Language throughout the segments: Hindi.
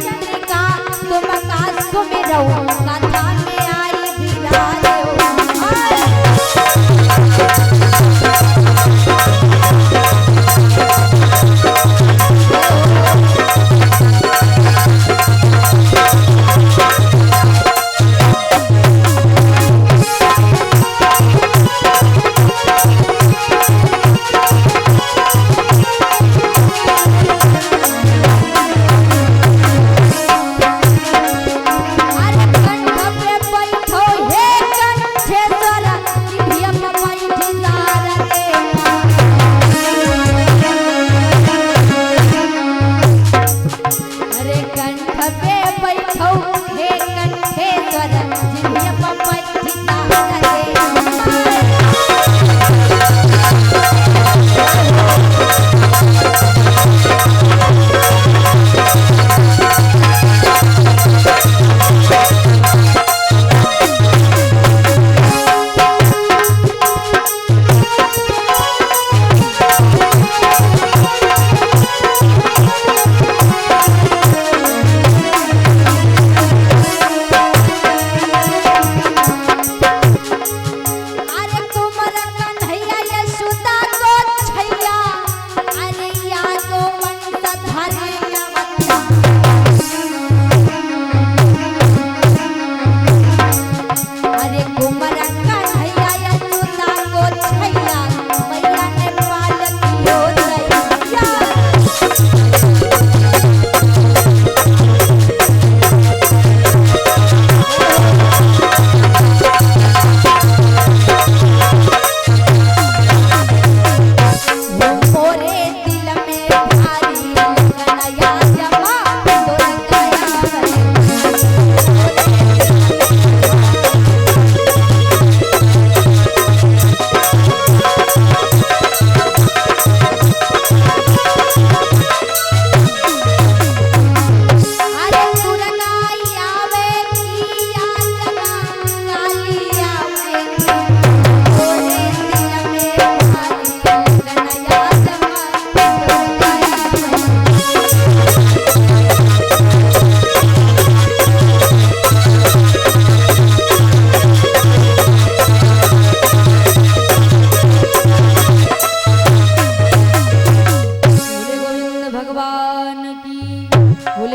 चंद्रिका तुम आकाश को में रहो कथा में आई बिराजे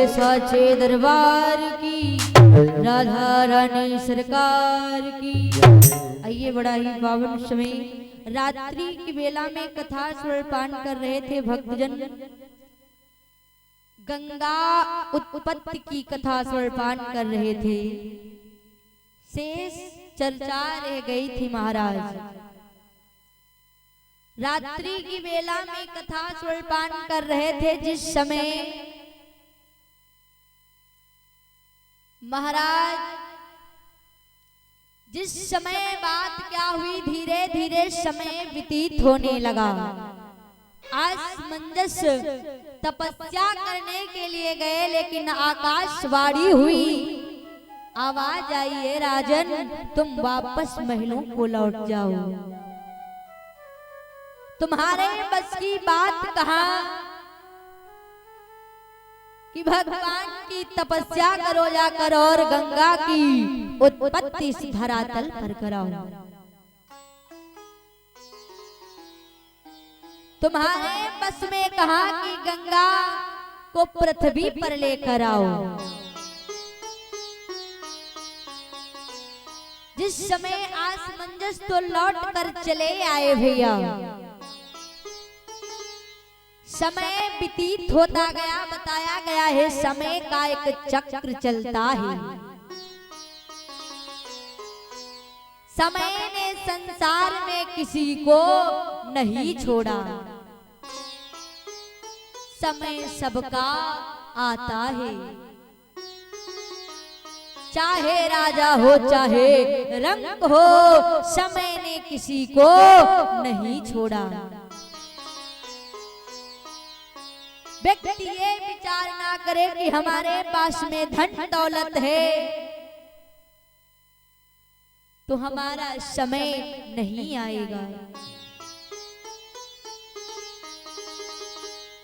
साचे दरबार की, राधा रानी सरकार की। आइए, बड़ा ही पावन समय रात्रि की बेला में कथा स्वरपान कर रहे थे भक्तजन। गंगा उत्पत्ति की कथा स्वरपान कर रहे थे। शेष चर्चा रह गई थी महाराज। रात्रि की बेला में कथा स्वरपान कर रहे थे जिस समय महाराज, जिस समय बात क्या हुई, धीरे धीरे समय व्यतीत होने लगा। असमंजस तपस्या करने के लिए गए, लेकिन आकाशवाणी हुई, आवाज आई है राजन तुम वापस महलों को लौट जाओ। तुम्हारे बस की बात कहा कि भगवान की तपस्या करो जाकर और गंगा की उत्पत्ति इस धरातल पर कराओ। तुम्हारे बस में कहा कि गंगा को पृथ्वी पर लेकर आओ। जिस समय असमंजस तो लौट कर चले आए भैया, समय व्यतीत होता गया। बताया गया है समय का एक चक्र चलता है। समय ने संसार में किसी को नहीं छोड़ा। समय सबका आता है, चाहे राजा हो चाहे रंक हो, समय ने किसी को नहीं छोड़ा। व्यक्ति ये विचार ना करे कि हमारे पास में धन दौलत है तो हमारा समय नहीं आएगा।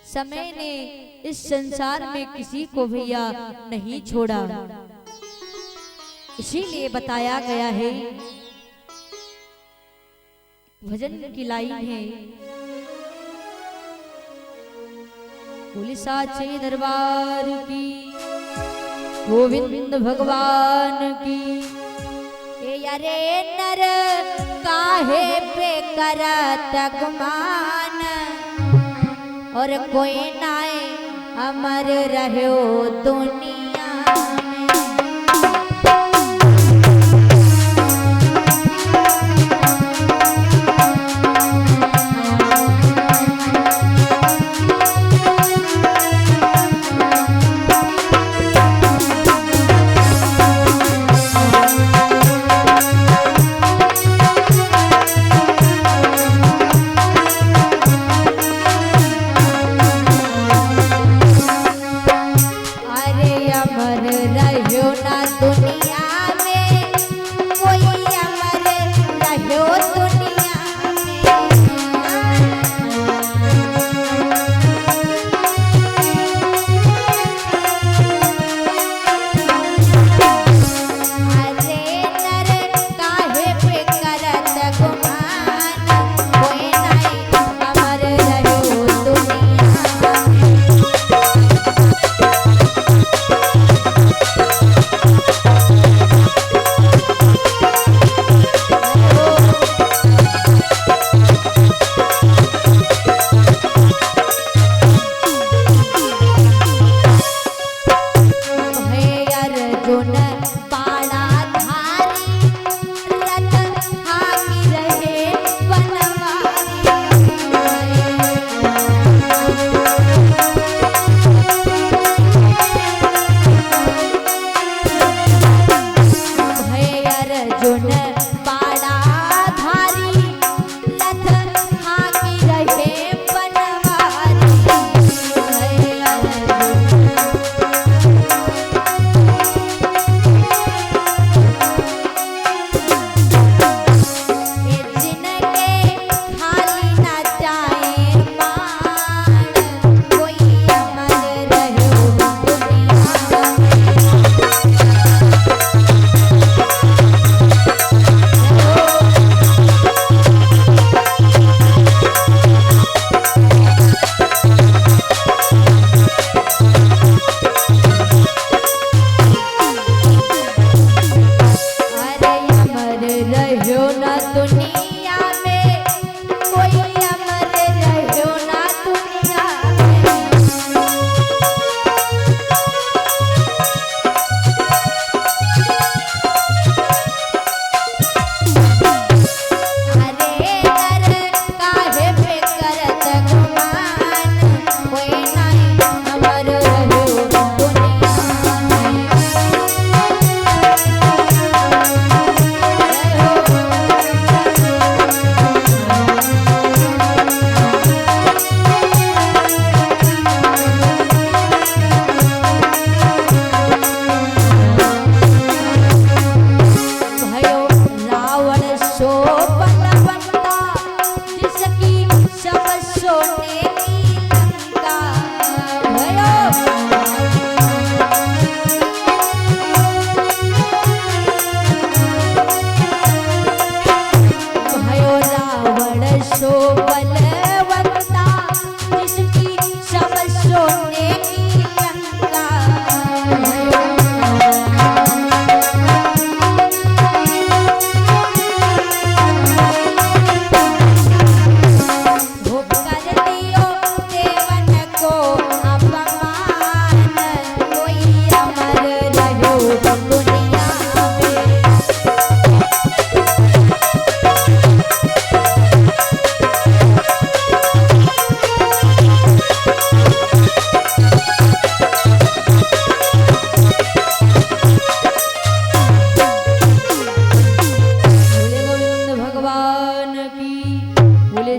समय ने इस संसार में किसी को भैया नहीं छोड़ा। इसीलिए बताया गया है, भजन की लाइन है, बोले साचे दरबार की, गोविंद भगवान की। अरे नर काहे पे करत गुमान, और कोई नाए अमर रहो दुनिया में।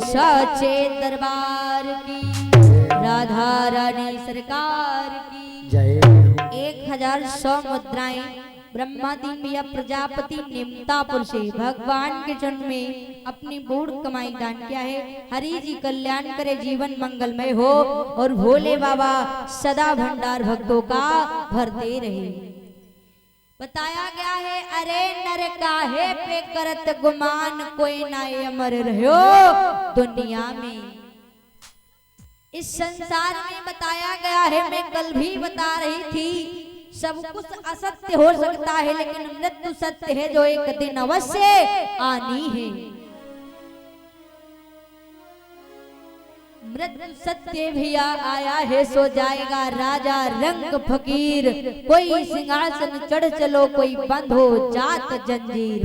साचे दरबार की, राधा रानी सरकार की जय। 1100 मुद्राएं ब्रह्मादि भैया प्रजापति निमतापुर से भगवान के जन्म में अपनी बूढ़ कमाई दान किया है। हरि जी कल्याण करे, जीवन मंगलमय हो और भोले बाबा सदा भंडार भक्तों का भरते रहे। बताया गया है, अरे नर काहे पे करत गुमान, कोई ना अमर रहो दुनिया में। इस संसार में बताया गया है, मैं कल भी बता रही थी, सब कुछ असत्य हो सकता है लेकिन मृत्यु सत्य है, जो एक दिन अवश्य आनी है। मृत्यु सत्य भी आया है, सो जाएगा राजा रंग फकीर। कोई सिंहासन चढ़ चलो, कोई बंद हो जात जंजीर।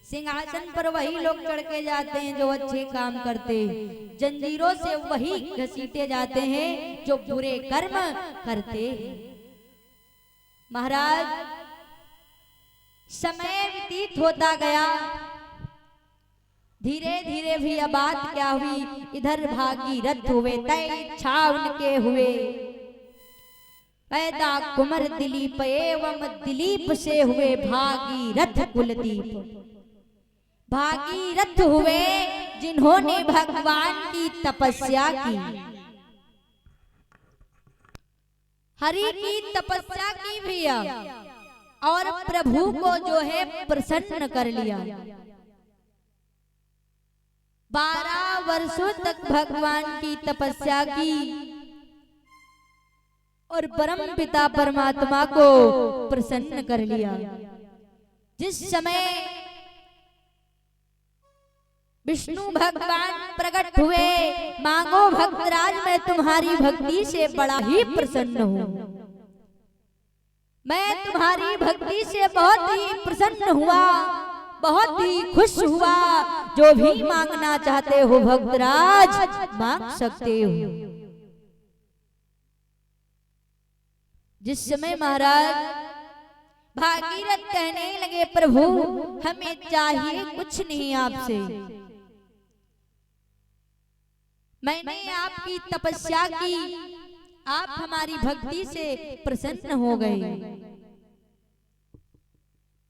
सिंहासन पर वही लोग चढ़ के जाते हैं जो अच्छे काम करते, जंजीरों से वही घसीटे जाते हैं जो बुरे कर्म करते। महाराज समय व्यतीत होता गया, धीरे धीरे भी अब बात क्या हुई, इधर भागीरथ हुए, तय इच्छा उनके हुए। पैदा कुंवर दिलीप एवं दिलीप से हुए भागीरथ कुलदीप। भागीरथ हुए जिन्होंने भगवान की तपस्या की, हरि की तपस्या की भैया, और प्रभु को जो है प्रसन्न कर लिया। 12 वर्षों तक भगवान की तपस्या की और परम पिता परमात्मा को प्रसन्न कर लिया। जिस समय विष्णु भगवान प्रकट हुए, मांगो भक्तराज मैं तुम्हारी भक्ति से बड़ा ही प्रसन्न हूँ, मैं तुम्हारी भक्ति से बहुत ही प्रसन्न हुआ, बहुत ही खुश हुआ। जो भी मांगना चाहते हो भक्तराज मांग सकते हो। जिस समय महाराज भागीरथ कहने लगे, प्रभु हमें चाहिए कुछ नहीं आपसे, मैंने आपकी तपस्या की, आप हमारी भक्ति से प्रसन्न हो गए।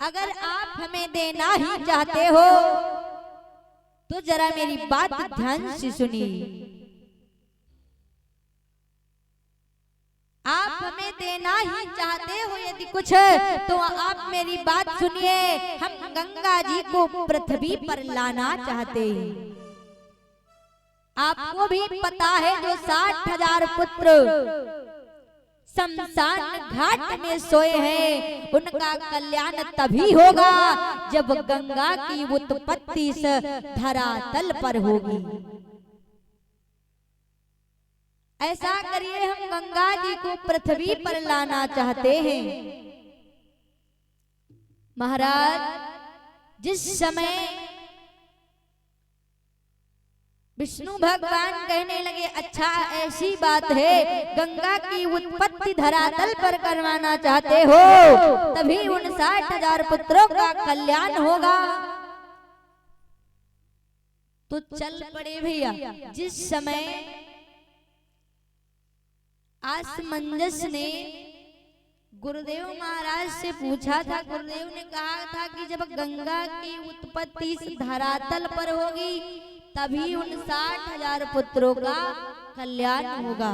अगर आप हमें देना ही चाहते हो तो जरा मेरी बात ध्यान से सुनिए। आप हमें देना ही चाहते हो यदि कुछ, तो आप मेरी बात सुनिए। हम गंगा जी को पृथ्वी पर लाना चाहते हैं। आपको भी पता है जो 60,000 पुत्र शमशान घाट में सोए हैं, उनका कल्याण तभी होगा जब गंगा की उत्पत्ति इस धरातल पर होगी। ऐसा करिए, हम गंगा जी को पृथ्वी पर लाना चाहते हैं। महाराज जिस समय विष्णु भगवान कहने लगे, अच्छा ऐसी बात है, गंगा की उत्पत्ति धरातल पर करवाना चाहते हो, तभी उन 60,000 पुत्रों का कल्याण होगा। तो चल पड़े भैया। जिस समय आसमंजस ने गुरुदेव महाराज से पूछा था, गुरुदेव ने कहा था कि जब गंगा की उत्पत्ति इस धरातल पर होगी तभी उन 60,000 पुत्रों का कल्याण होगा।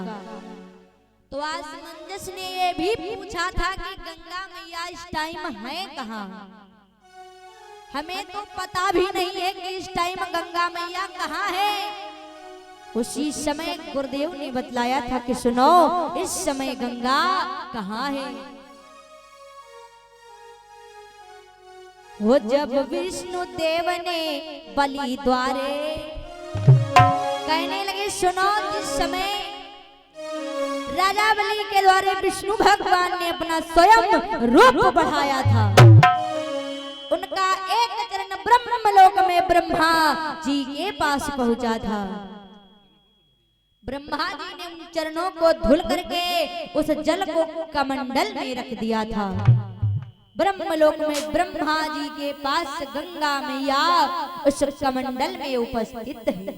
तो आसमंजस ने ये भी पूछा था कि गंगा मैया इस टाइम है कहाँ? हमें तो पता भी नहीं है कि इस टाइम गंगा मैया कहाँ है। उसी समय गुरुदेव ने बतलाया था कि सुनो, इस समय गंगा कहाँ है। वो जब विष्णु देव ने बलि द्वारे कहने लगे, सुनो, जिस समय राजा बलि के द्वारे विष्णु भगवान ने अपना स्वयं रूप बढ़ाया था, उनका एक चरण ब्रह्मलोक में ब्रह्मा जी के पास पहुंचा था। ब्रह्मा जी ने उन चरणों को धुल करके उस जल को कमंडल में रख दिया था। ब्रह्मलोक में ब्रह्मा जी के पास गंगा मैया उस कमंडल में उपस्थित है।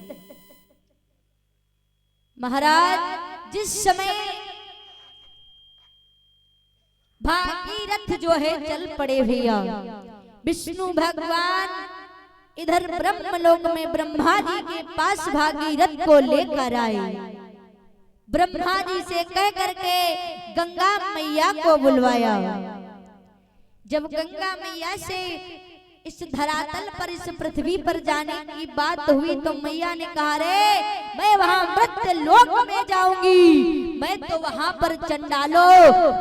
महाराज जिस समय भागीरथ जो है चल पड़े भैया। विष्णु भगवान इधर ब्रह्मलोक में ब्रह्मा जी के पास भागीरथ को लेकर आए। ब्रह्मा जी से कह करके गंगा मैया को बुलवाया। जब गंगा मैया से इस धरातल पर, इस पृथ्वी पर जाने की बात हुई तो मैया ने कहा, रे मैं वहां मृत्य लोक में जाऊंगी, मैं तो वहां पर चंडालों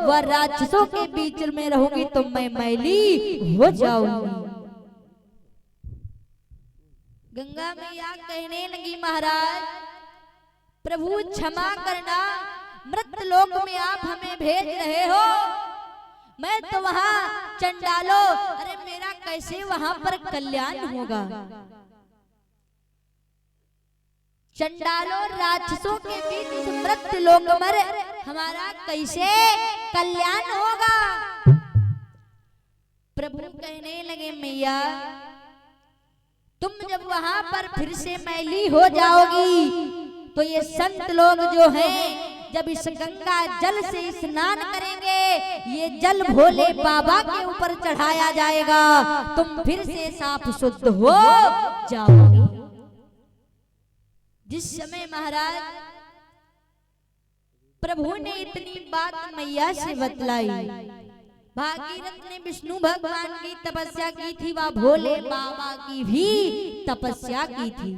व राक्षसों के बीच में रहूंगी तो मैं मैली हो जाऊंगी। गंगा मैया कहने लगी, महाराज प्रभु क्षमा करना, मृत्य लोक में आप हमें भेज रहे हो, मैं तो वहां चंडालो, अरे मेरा कैसे वहां पर कल्याण होगा। चंडालों राक्षसों के बीच मृत्य लोक में हमारा कैसे कल्याण होगा। प्रभु कहने लगे, मैया तुम जब वहां पर फिर से मैली हो जाओगी तो ये संत लोग जो हैं जब इस गंगा जल से स्नान करेंगे, ये जल भोले बाबा के ऊपर चढ़ाया जाएगा, तुम फिर से साफ शुद्ध हो जाओगे। जिस समय महाराज प्रभु ने इतनी बात मैया से बतलाई, भागीरथ ने विष्णु भगवान की तपस्या की थी, वह भोले बाबा की भी तपस्या की थी।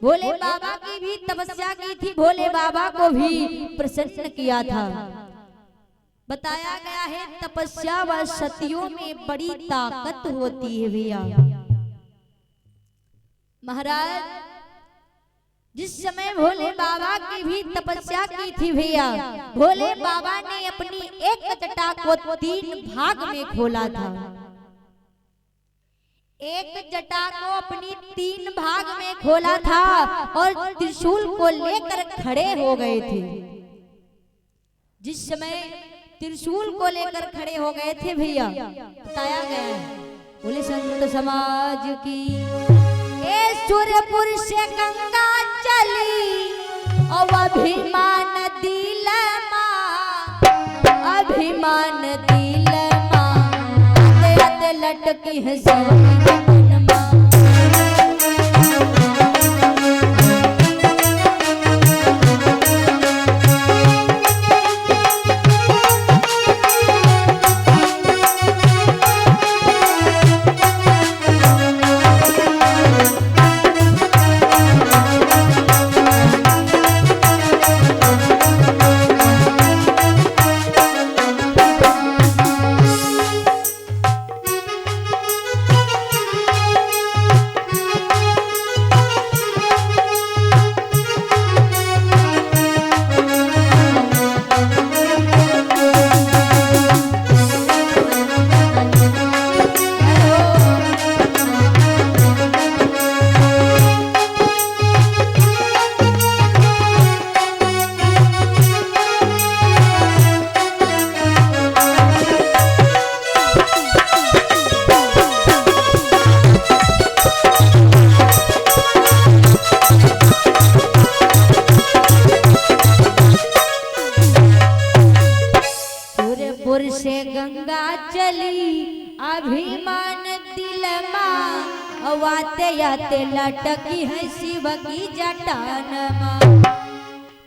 भोले बाबा की भी तपस्या की थी, भोले बाबा को भी प्रसन्न किया था। बताया गया है तपस्या व सतियों में बड़ी ताकत होती है भैया। महाराज जिस समय भोले बाबा की भी तपस्या की थी भैया, भोले बाबा ने अपनी एक जटा को 3 भाग में खोला था। एक जटा को अपनी 3 भाग में खोला था और त्रिशूल को लेकर खड़े हो गए थे। जिस समय त्रिशूल को लेकर खड़े हो गए थे भैया, बताया गया है बोले संत समाज की, ए सुरपुर से गंगा चली और अभिमान दिलमा, अभिमान दिलमा लटकी है अभिमान दिलमा, वाते याते लटकी है शिव की जटानमा।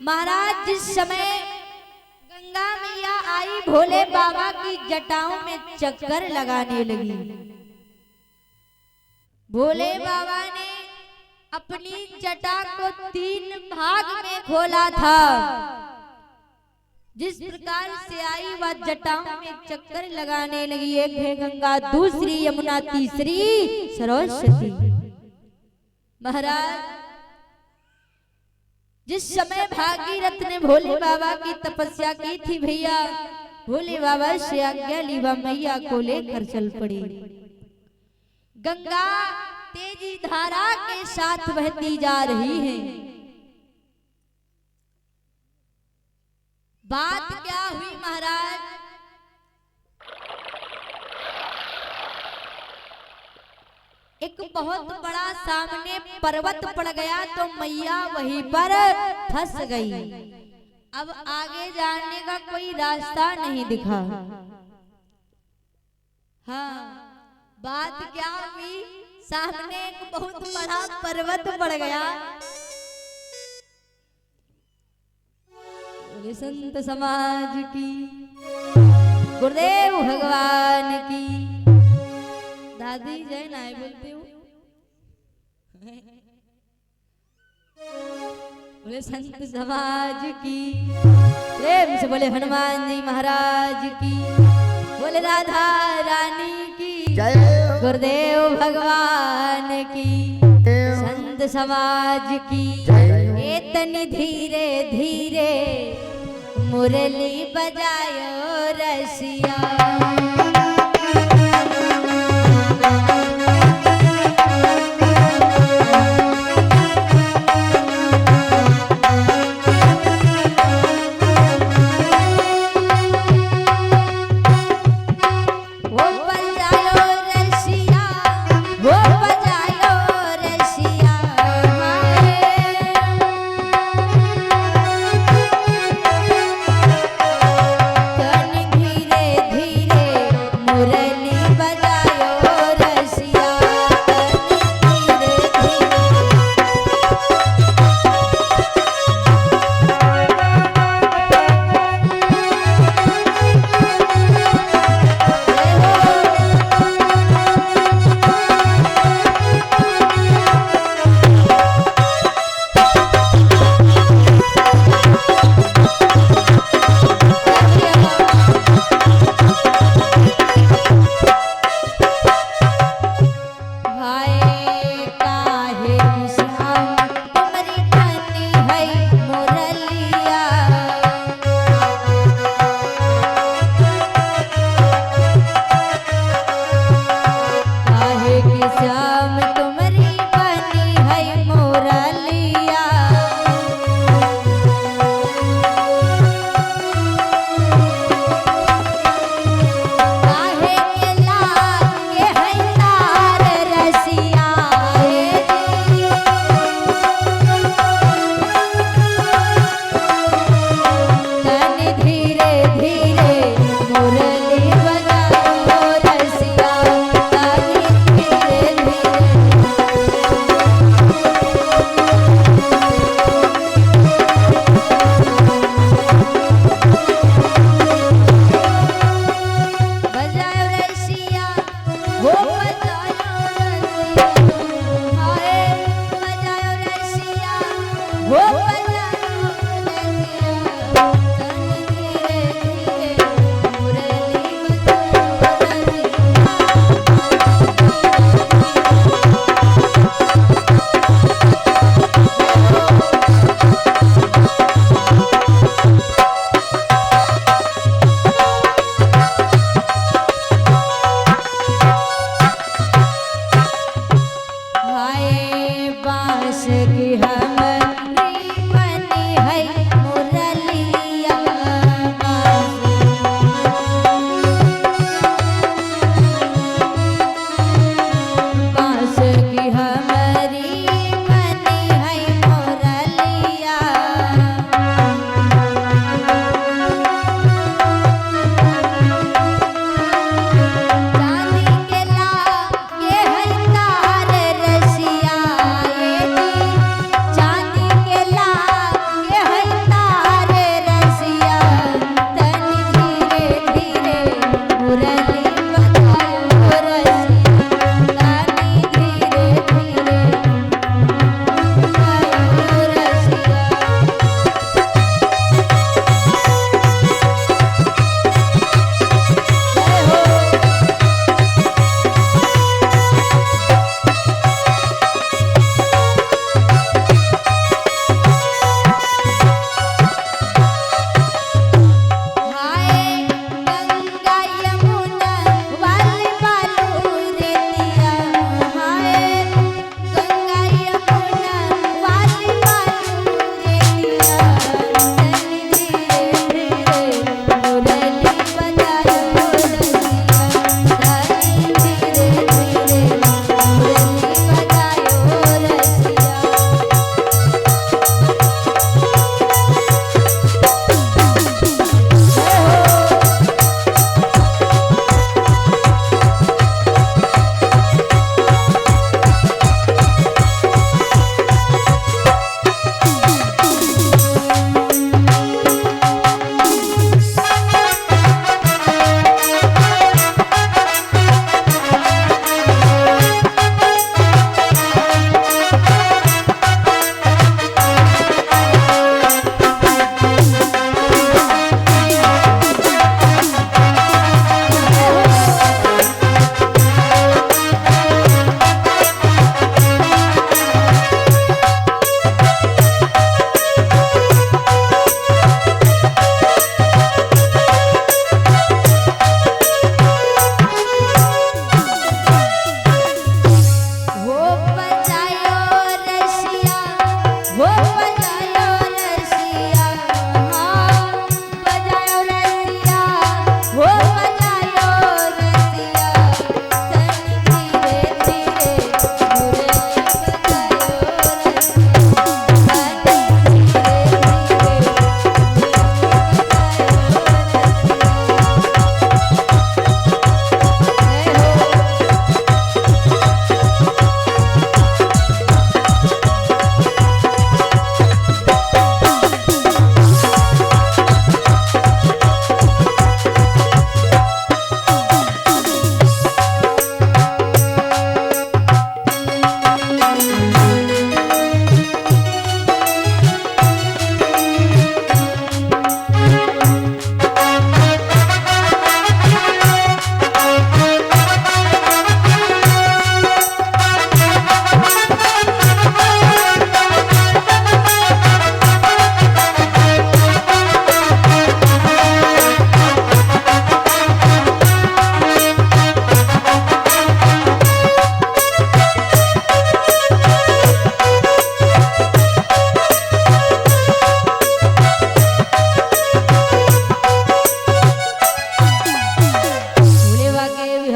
महाराज जिस समय गंगा मैया आई, भोले बाबा की जटाओं में चक्कर लगाने लगी। भोले बाबा ने अपनी जटा को 3 भाग में खोला था। जिस प्रकार से आई वह जटाओं में चक्कर लगाने लगी। एक है गंगा, दूसरी यमुना, तीसरी सरस्वती। महाराज जिस समय भागीरथ ने भोले बाबा की तपस्या की थी भैया, भोले बाबा से आज्ञा ली, वह मैया को लेकर चल पड़ी। गंगा तेजी धारा के साथ बहती जा रही है। बात क्या हुई महाराज, एक बहुत बड़ा सामने पर्वत पड़ गया तो मैया वहीं पर फंस गई। अब आगे जाने का कोई रास्ता नहीं दिखा। हाँ, बात क्या हुई, सामने एक बहुत बड़ा पर्वत पड़ गया। बोले संत समाज की, गुरुदेव भगवान की। दादी जय नाय बोलते हो। बोले संत समाज की, प्रेम से बोले हनुमान जी महाराज की, बोले राधा रानी की, गुरुदेव भगवान की, संत समाज की। इतनी धीरे धीरे मुरली बजायो रसिया। धीरे धीरे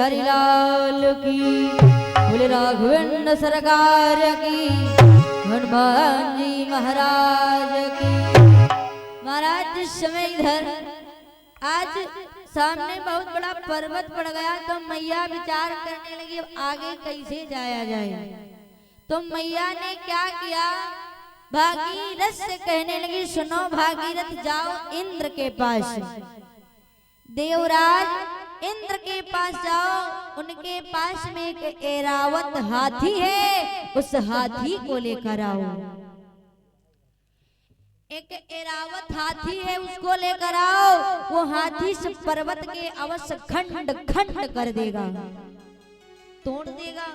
बिहारी लाल की, बोले राघवेंद्र सरकार की, हनुमान जी महाराज की। महाराज जिस समय इधर आज सामने बहुत बड़ा पर्वत पड़ गया तो मैया विचार करने लगी अब आगे कैसे जाया जाए। तो मैया ने क्या किया, भागीरथ से कहने लगी सुनो भागीरथ जाओ इंद्र के पास, देवराज इंद्र के पास जाओ, उनके पास में एक ऐरावत हाथी है, उस हाथी को लेकर आओ। एक ऐरावत हाथी है उसको लेकर आओ, वो हाथी से पर्वत के अवश्य खंड खंड कर देगा, तोड़ देगा।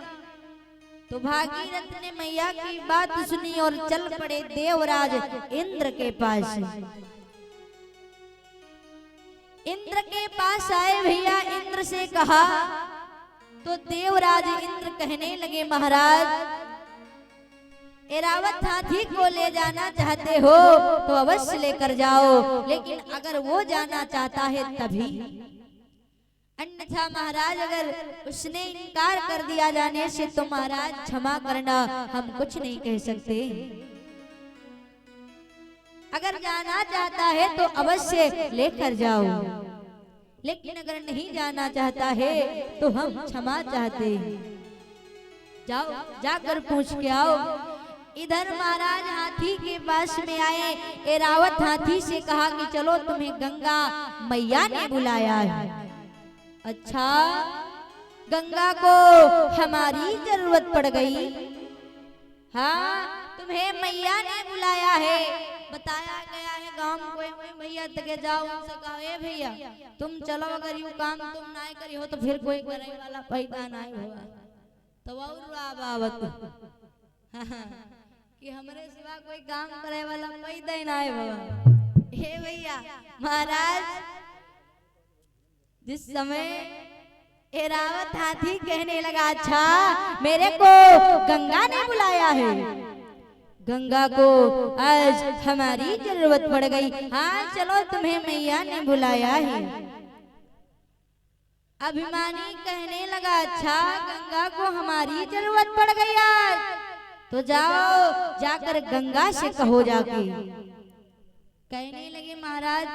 तो भागीरथ ने मैया की बात सुनी और चल पड़े देवराज इंद्र के पास। इंद्र के पास आए भैया, इंद्र से कहा तो देवराज इंद्र कहने लगे महाराज ऐरावत हाथी को ले जाना चाहते हो तो अवश्य लेकर जाओ, लेकिन अगर वो जाना चाहता है तभी, अन्यथा महाराज अगर उसने इनकार कर दिया जाने से तो महाराज क्षमा करना, हम कुछ नहीं कह सकते। अगर जाना चाहता है तो अवश्य लेकर जाओ, लेकिन अगर नहीं जाना चाहता है तो हम क्षमा चाहते। जाओ जाकर पूछ के आओ। इधर महाराज हाथी के पास में आए, ऐरावत हाथी से कहा कि चलो तुम्हें गंगा मैया ने बुलाया है। अच्छा गंगा को हमारी जरूरत पड़ गई, हाँ तुम्हें मैया ने बुलाया है। बताया गया है गांव में कोई भैया तक जाओ, उनसे कहो ए भैया तुम चलो, अगर यू काम तुम ना करी हो तो फिर कोई करे वाला पैदा नहीं होगा। तो और बाबत कि हमरे सिवा कोई काम करे वाला पैदा ही ना है बाबा। हे भैया महाराज जिस समय ऐरावत हाथी कहने लगा अच्छा मेरे को गंगा ने बुलाया है, गंगा को आज हमारी जरूरत पड़ गई, हाँ चलो तुम्हें मैया ने बुलाया है। अभिमानी कहने लगा अच्छा गंगा को हमारी जरूरत पड़ गई आज, तो जाओ जाकर गंगा से कहो जाके। कहने लगे महाराज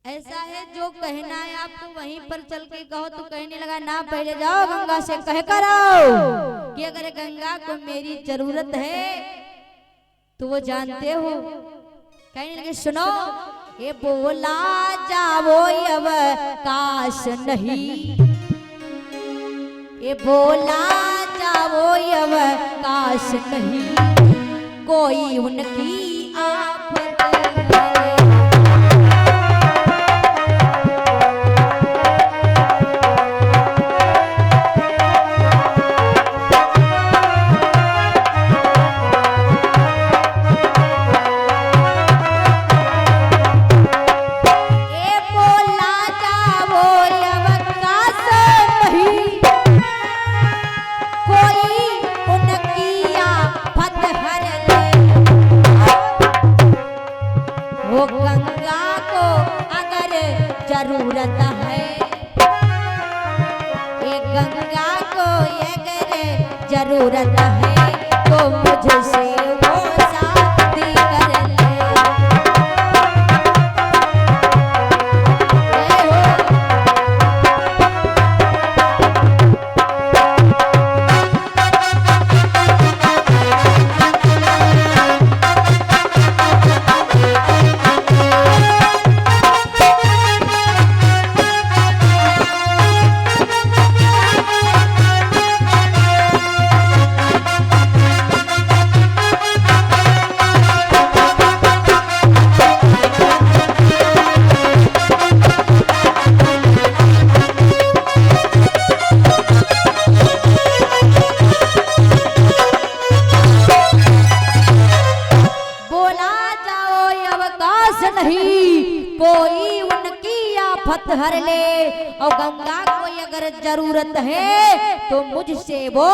ऐसा है जो कहना है आपको वहीं पर चल के कहो। तो कहने लगा ना पहले जाओ गंगा से कह कर आओ कि अगर गंगा को मेरी जरूरत है तो वो जानते हो। कहने लगे सुनो ये बोला जाओ अब काश नहीं, ये बोला जाओ अब काश नहीं, कोई उनकी आफत है। जरूरत है एक गंगा को अगर जरूरत है तो मुझसे वो शादी कर ले। कोई उनकी आफत हर ले और गंगा को अगर जरूरत है तो मुझसे वो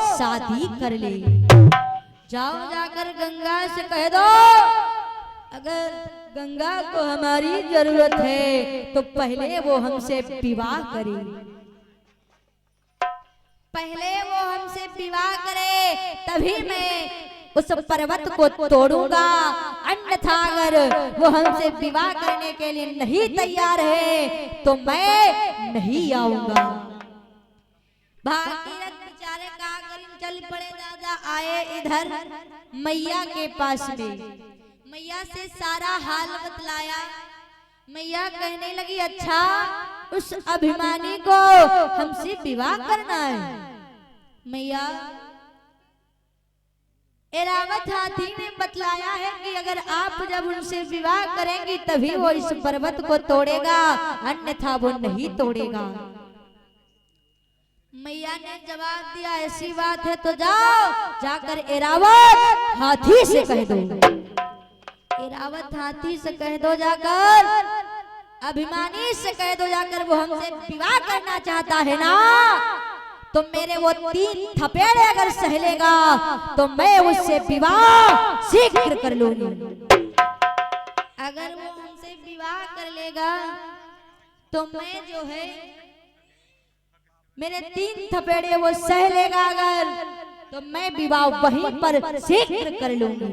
शादी कर ले। जाओ जाकर गंगा से कह दो अगर गंगा को हमारी जरूरत है तो पहले वो हमसे विवाह करे, पहले वो हमसे विवाह करे, तभी मैं उस पर्वत को तोड़ूंगा। अन्यथा अगर वो हमसे विवाह करने के लिए नहीं तैयार है तो मैं नहीं आऊंगा। भागीरथ बेचारे का करीन चल पड़े, दादा आए इधर मैया के पास में, मैया से सारा हाल बतलाया। मैया कहने लगी अच्छा उस अभिमानी को हमसे विवाह करना है। मैया एरावत हाथी ने बतलाया है कि अगर आप जब उनसे विवाह करेंगी तभी वो इस पर्वत को तोड़ेगा, अन्यथा वो नहीं तोड़ेगा। मैया ने जवाब दिया ऐसी बात है तो जाओ जाकर एरावत हाथी से कह दो, एरावत हाथी से कह दो जाकर, अभिमानी से कह दो जाकर वो हमसे विवाह करना चाहता है ना, तो मेरे वो 3 थपेड़े अगर सहलेगा तो मैं उससे विवाह शीघ्र कर लूंगी। अगर वो हमसे विवाह कर लेगा तो मैं जो है मेरे 3 थपेड़े वो सह लेगा अगर, तो मैं विवाह वहीं पर शीघ्र कर लूंगी।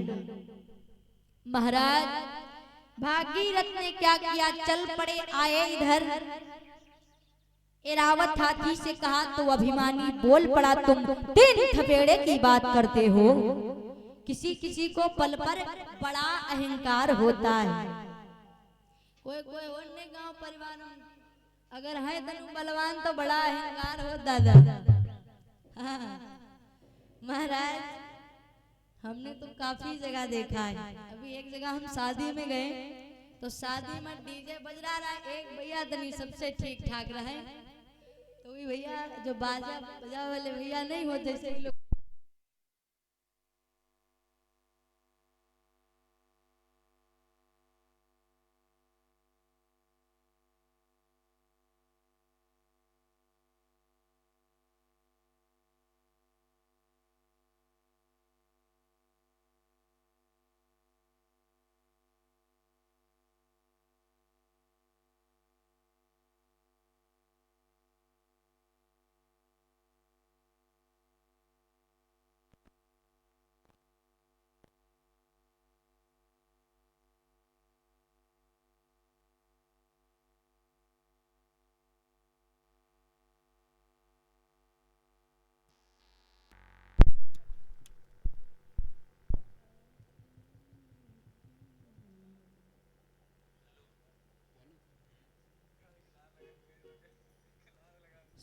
महाराज भागीरथ ने क्या किया, चल पड़े आए इधर, एरावत हाथी से कहा तो अभिमानी बोल पड़ा तुम 3 थपेड़े की बात करते हो, किसी किसी को पल पर बड़ा अहंकार होता है। कोई कोई अन्य गांव परिवार में अगर है तनु बलवान तो बड़ा अहंकार हो दादा। हाँ। महाराज हमने तो काफी जगह देखा है। अभी एक जगह हम शादी में गए तो शादी में डीजे बज रहा है, एक भैया तनी सबसे ठीक ठाक रहे, तो वही भैया जो बाजा बजा वाले भैया नहीं होते से लोग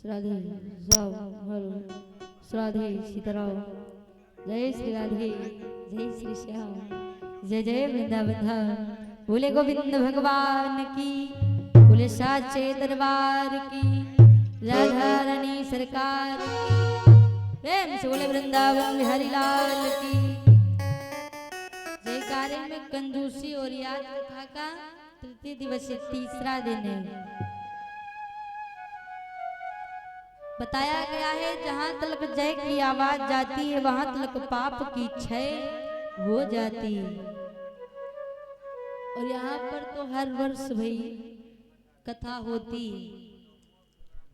श्राद्धे जाओ श्राद्धे सीताराम, जय श्री राधे, जय श्री श्याम, जय जय वृंदावन धाम, बोले गोविंद भगवान की, बोले साचे दरबार की, राधा रानी सरकार की, प्रेम से बोले वृंदावन बिहारी लाल की। जयकारे में कंजूसी और याद कथा का तृतीय दिवस 3रा दिन है। बताया गया है जहां तलक जय की आवाज जाती है वहां तलक पाप की क्षय हो जाती है। और यहाँ पर तो हर वर्ष भाई कथा होती है,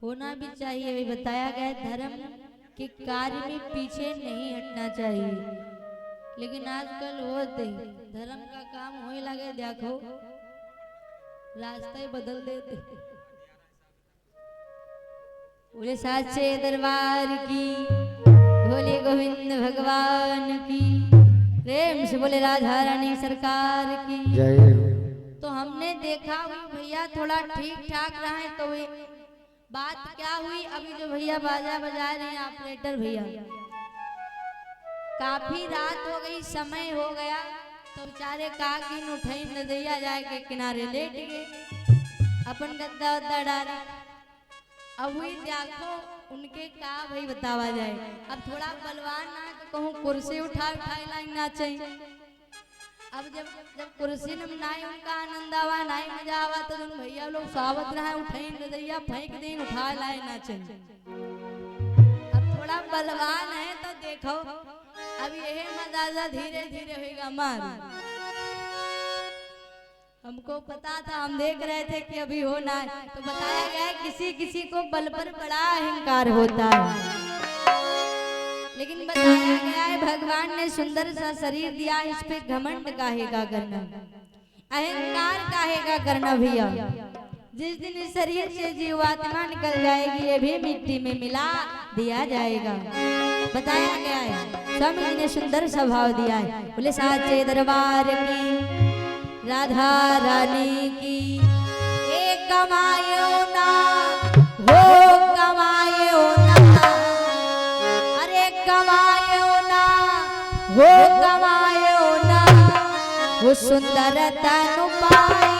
होना भी चाहिए। भाई बताया गया धर्म के कार्य में पीछे नहीं हटना चाहिए, लेकिन आजकल होते धर्म का काम होने लगे, देखो रास्ता ही बदल देते। बोले साचे दरबार की, बोले गोविंद भगवान की, प्रेम से बोले राधा रानी सरकार की जय। तो हमने देखा भैया थोड़ा ठीक ठाक रहे, तो बात क्या हुई, अभी जो भैया बाजा बजा रहे हैं ऑपरेटर भैया, काफी रात हो गई, समय हो गया, तो बेचारे कागिन उठाई नदिया जाए के किनारे लेट गए, अपन गद्दा वद्दा डाले। अब वही देखो उनके का भाई बतावा जाए। अब थोड़ा बलवान ना तो कहूँ कुर्सी उठाए लाइन ना चाहिए। अब जब जब कुर्सी में नाई उनका आनंद आवा, नाई मजा आवा, तो उन भैया लोग स्वागत रहा उठाई नदिया फेंक दें, उठा लाए ना चाहिए। अब थोड़ा बलवान है तो देखो अब यही मजा धीरे धीरे होगा मार। हमको पता था, हम देख रहे थे कि अभी होना है, तो बताया गया है किसी किसी को बल पर बड़ा अहंकार होता है, लेकिन बताया गया है भगवान ने सुंदर सा शरीर दिया, इस पे घमंड काहेगा करना, अहंकार काहेगा करना भैया। जिस दिन इस शरीर से जीवात्मा निकल जाएगी ये भी मिट्टी में मिला दिया जाएगा। बताया गया है स्वामी जी ने सुंदर स्वभाव दिया है। बोले साचे दरबार की राधा रानी की, एक कमायो ना हो कमायो ना, अरे कमायो ना हो कमायो ना, वो सुंदर तनु पाएंगे।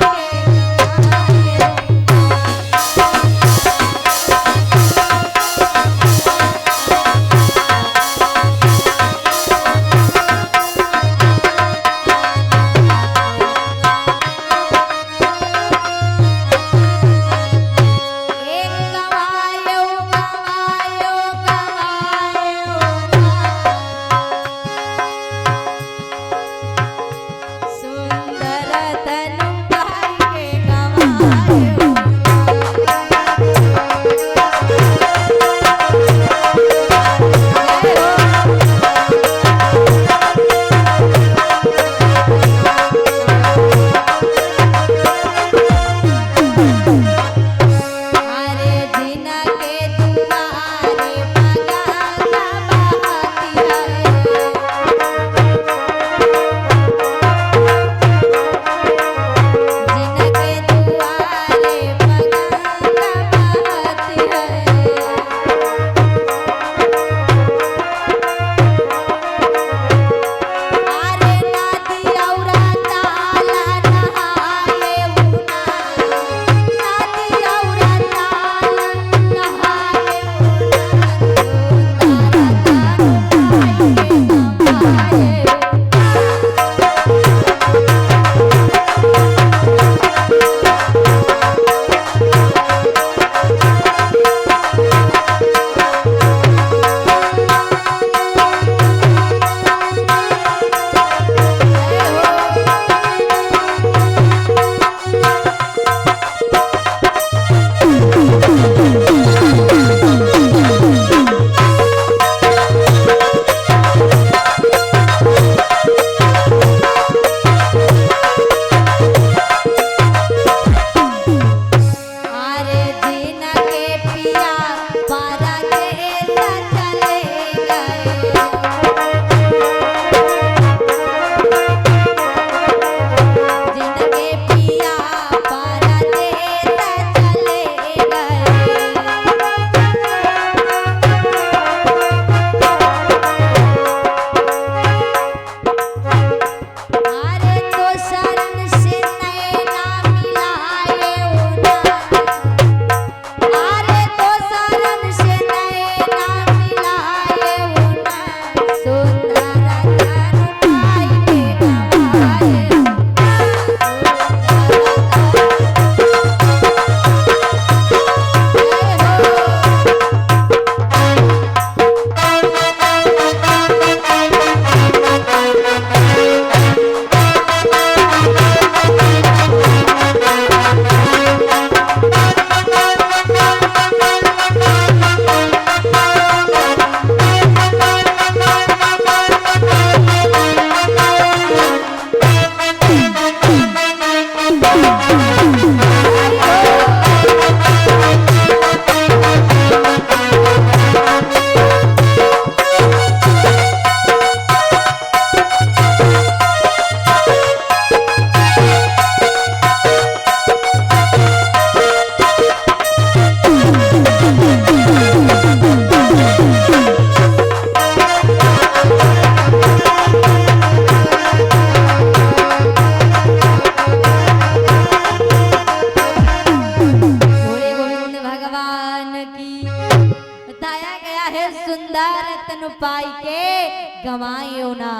पाई के गवायो ना।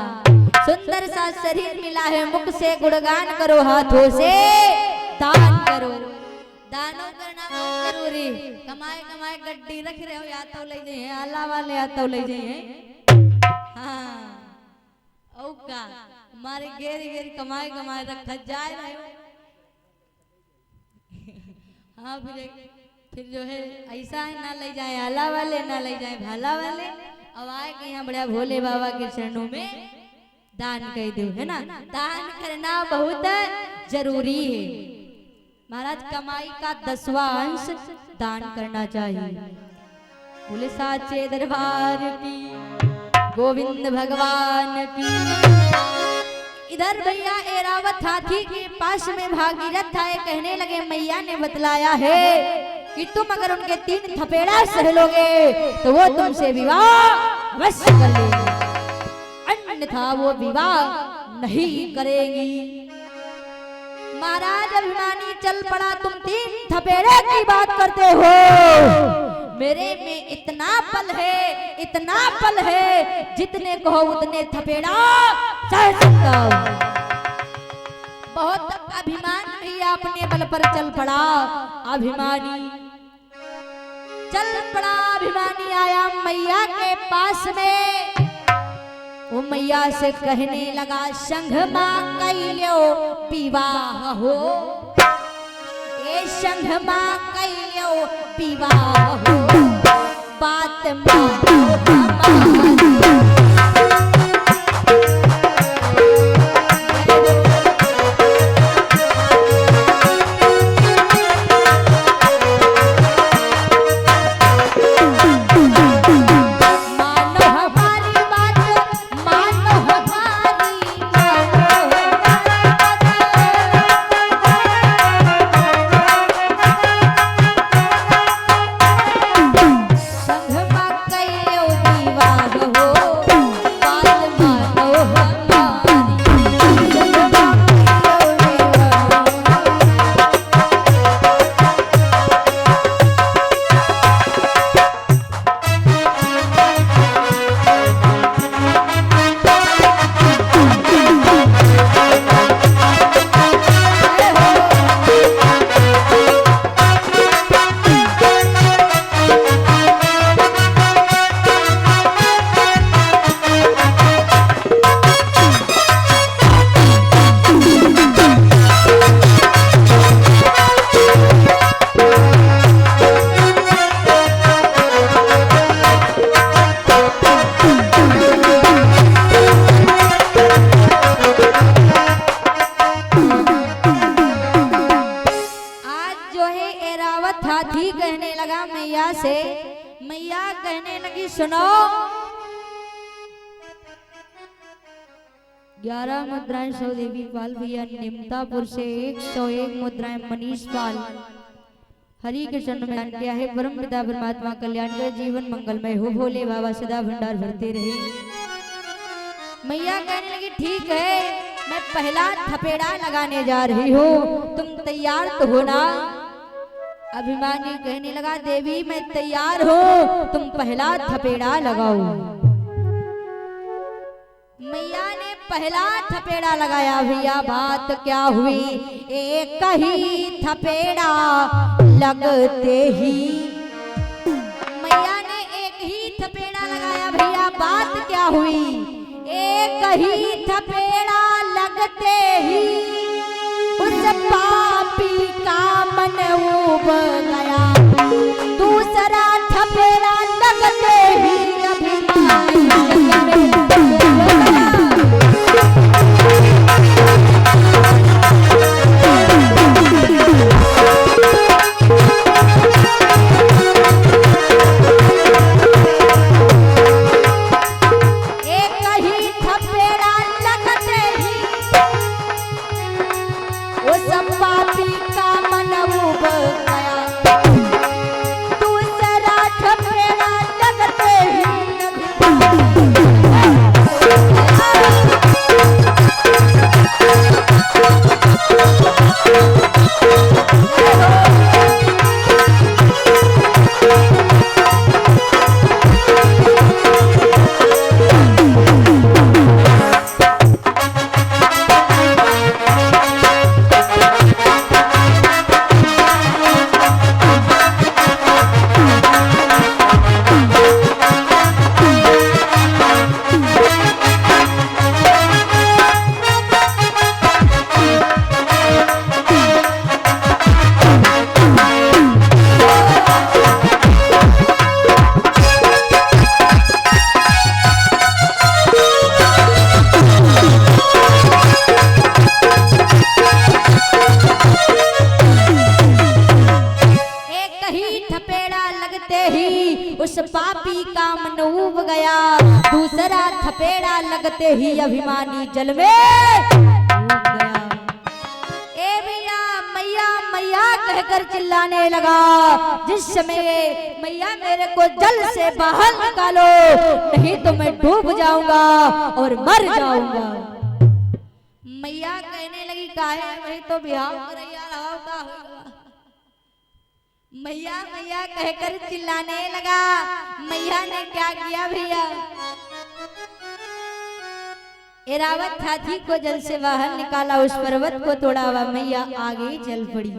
सुंदर सा शरीर मिला है, मुख से गुणगान करो, हाथों से दान करो। दानों करना बहुत जरूरी। कमाए कमाए गड्डी रख रहे हो, या तो ले जाइए अल्लाह वाले, या तो ले जाइए हाँ औका हमारे घेर घेर कमाए कमाए रखा जाए रहे हो, हाँ फिर जो है ऐसा है, ना ले जाए आला वाले, ना ले जाए भाला वाले, अब आए के यहाँ बड़ा भोले बाबा के चरणों में दान कर दो, है ना। दान करना बहुत जरूरी है महाराज। कमाई का 10वां अंश दान करना चाहिए। बोले साचे दरबार की, गोविंद भगवान की। इधर भैया एरावत हाथी के पास में भागीरथ आए, कहने लगे मैया ने बतलाया है कि तुम अगर उनके 3 थपेड़ा सह लोगे तो वो तुमसे विवाह अवश्य कर लेंगे, अन्यथा वो विवाह नहीं करेंगी। महाराज अभिमानी चल पड़ा, तुम 3 थपेड़े की बात करते हो, मेरे में इतना बल है, इतना बल है, जितने कहो उतने थपेड़ा सह सकता हूं। बहुत अभिमान भी अपने बल पर चल पड़ा अभिमानी, चल पड़ा अभिमानी। आया मैया के पास में, वो मैया से कहने लगा संघ मां कैलो विवाह हो, ये संघ मां कैलो विवाह हो, बात मानो हमारी। हाथी कहने लगा मैया से, मैया कहने लगी सुनो 11 मुद्राएं सौदेवी पाल भैया निमतापुर से 101 मुद्राएं मनीष पाल हरि के चरण में दान किया है। परम पिता परमात्मा कल्याण कर जीवन मंगलमय हो, भोले बाबा सदा भंडार भरते रहे। मैया कहने लगी ठीक है, मैं पहला थपेड़ा लगाने जा रही हूँ, तुम तैयार तो हो ना। अभिमानी कहने लगा देवी मैं तैयार हूँ, तुम पहला थपेड़ा लगाओ। मैया ने पहला थपेड़ा लगाया। भैया बात क्या हुई, एक ही थपेड़ा लगते ही मैया ने एक ही थपेड़ा लगाया। भैया बात क्या हुई, एक ही थपेड़ा लगते ही उस पापी का मन उब गया, दूसरा थपेड़ा लगते ही अभिमानी लगते ही उस पापी का मन उब गया, दूसरा थपेड़ा लगते ही अभिमानी जल में डूब गया। ए भैया मैया मैया कहकर चिल्लाने लगा, जिस समय मैया मेरे को जल से बाहर निकालो, नहीं तो मैं डूब जाऊंगा और मर जाऊंगा। मैया कहने लगी काहे वही तो बिहाव करैया रहा का होगा। मैया मैया कहकर चिल्लाने लगा। मैया ने क्या किया भैया, एरावत हाथी को जल से बाहर निकाला, उस पर्वत को तोड़ा हुआ मैया आगे चल पड़ी।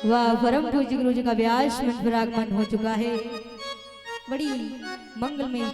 वाह, परम पूज्य गुरु जी का व्यास मंच पर आगमन हो चुका है। बड़ी मंगलमय